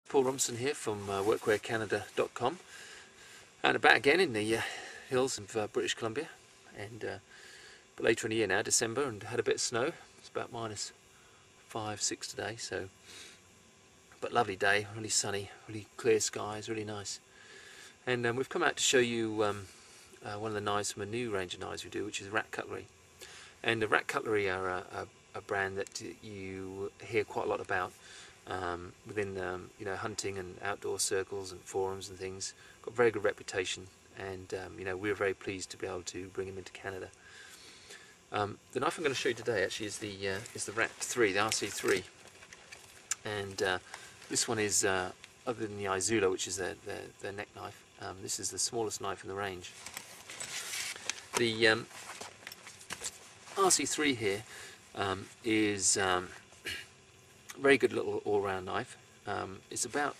Paul Robinson here from workwearcanadacom, and about again in the hills of British Columbia, and but later in the year now, December, and had a bit of snow. It's about -5, -6 today, so but lovely day, really sunny, really clear skies, really nice. And we've come out to show you one of the knives from a new range of knives we do, which is Rat Cutlery. And the Rat Cutlery are a brand that you hear quite a lot about within you know, hunting and outdoor circles and forums and things. Got a very good reputation, and you know, we're very pleased to be able to bring them into Canada. The knife I'm going to show you today actually is the RC3, the RC3, and this one is other than the Izula, which is their neck knife. This is the smallest knife in the range. The RC3 here is a very good little all-round knife. It's about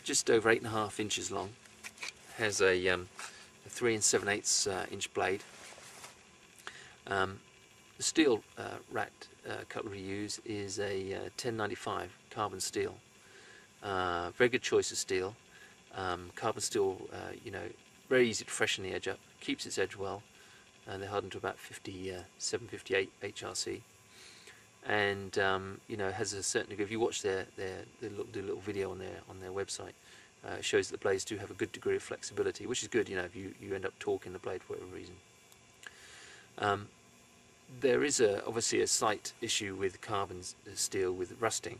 just over 8.5 inches long. Has a 3 7/8 inch blade. The steel rat cutlery use is a 1095 carbon steel. Very good choice of steel. Carbon steel, you know, very easy to freshen the edge up. Keeps its edge well. And they're hardened to about 57, 58 HRC, and you know, has a certain degree. If you watch their little video on their website, it shows that the blades do have a good degree of flexibility, which is good. You know, if you end up torquing the blade for whatever reason. There is obviously a slight issue with carbon steel with rusting.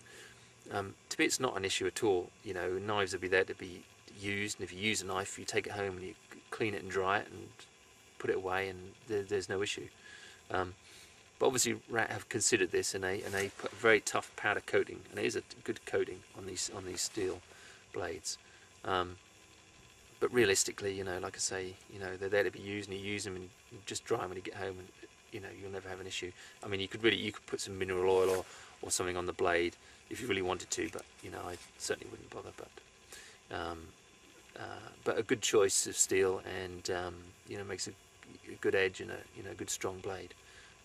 To me, it's not an issue at all. You know, knives will be there to be used, and if you use a knife, you take it home and you clean it and dry it and put it away, and there's no issue. But obviously Rat have considered this, and they put a very tough powder coating, and it is a good coating on these steel blades. But realistically, you know, like I say, you know, they're there to be used, and you use them and just dry them when you get home, and you know, you'll never have an issue. I mean, you could put some mineral oil or something on the blade if you really wanted to, but you know, I certainly wouldn't bother. But a good choice of steel, and you know, makes a good edge and a good strong blade.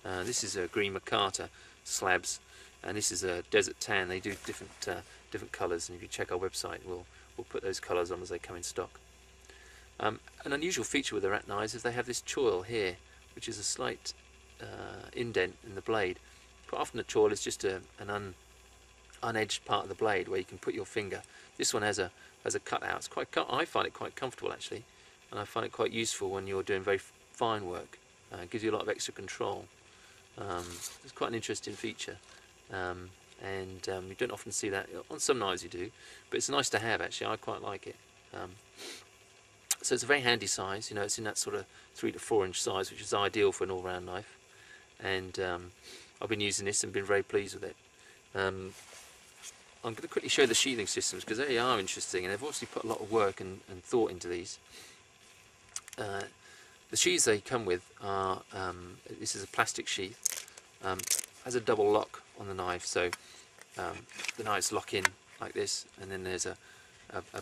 This is a green micarta slabs, and this is a desert tan. They do different colours, and if you check our website, we'll put those colours on as they come in stock. An unusual feature with the Rat knives is they have this choil here, which is a slight indent in the blade. Quite often the choil is just an unedged part of the blade where you can put your finger. This one has a cutout. It's quite. I find it quite comfortable actually, and I find it quite useful when you're doing very fine work. It gives you a lot of extra control. It's quite an interesting feature, and you don't often see that on some knives. You do, but it's nice to have actually. I quite like it. So it's a very handy size. You know, it's in that sort of 3 to 4 inch size, which is ideal for an all-round knife. And I've been using this and been very pleased with it. I'm going to quickly show the sheathing systems because they are interesting, and they've obviously put a lot of work and thought into these. The sheaths they come with are, this is a plastic sheath, has a double lock on the knife, so the knives lock in like this, and then there's a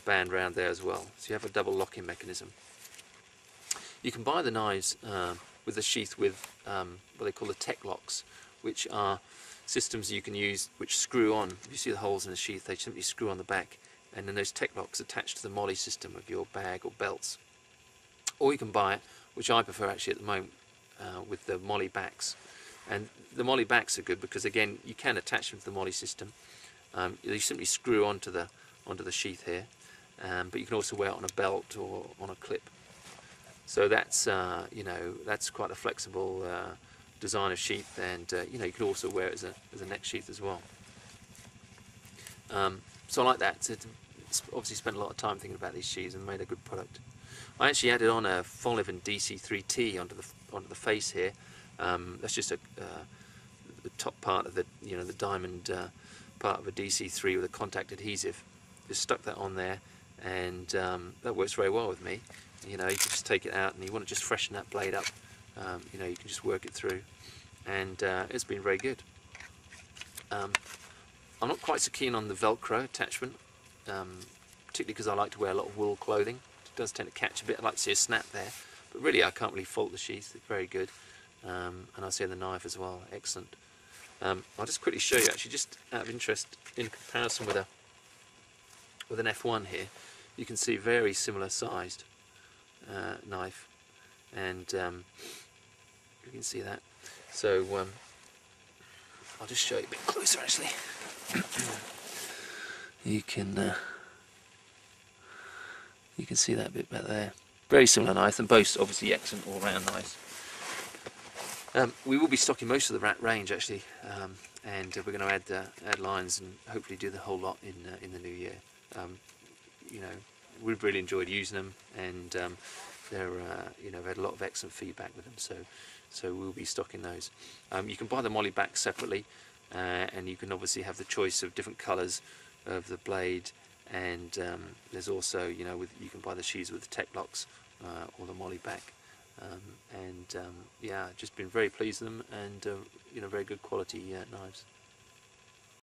band round there as well, so you have a double locking mechanism. You can buy the knives with the sheath with what they call the tech locks, which are systems you can use which screw on. If you see the holes in the sheath, they simply screw on the back, and then those tech locks attach to the molly system of your bag or belts. Or you can buy it, which I prefer actually at the moment, with the molly backs. And the molly backs are good because again, you can attach them to the molly system. You simply screw onto the sheath here, but you can also wear it on a belt or on a clip. So that's you know, that's quite a flexible design of sheath, and you know, you can also wear it as a neck sheath as well. So I like that. It's obviously spent a lot of time thinking about these sheaths and made a good product. I actually added on a Follivan DC3T onto the face here. That's just the top part of the, you know, the diamond part of a DC3 with a contact adhesive. Just stuck that on there, and that works very well with me. You know, you can just take it out, and you want to just freshen that blade up. You know, you can just work it through, and it's been very good. I'm not quite so keen on the Velcro attachment, particularly because I like to wear a lot of wool clothing. It does tend to catch a bit. I like to see a snap there, but really I can't really fault the sheath. It's very good, and I see the knife as well. Excellent. I'll just quickly show you, actually, just out of interest, in comparison with a with an F1 here. You can see very similar sized knife, and you can see that. So I'll just show you a bit closer actually. You can see that bit back there. Very similar knife, and both obviously excellent all-round knives. We will be stocking most of the range actually, and we're going to add lines and hopefully do the whole lot in the new year. You know, we've really enjoyed using them, and they're you know, we've had a lot of excellent feedback with them. So we'll be stocking those. You can buy the molly back separately, and you can obviously have the choice of different colours of the blade, and there's also, you know, you can buy the sheaths with the tech locks or the molly back. Yeah, just been very pleased with them, and you know, very good quality knives.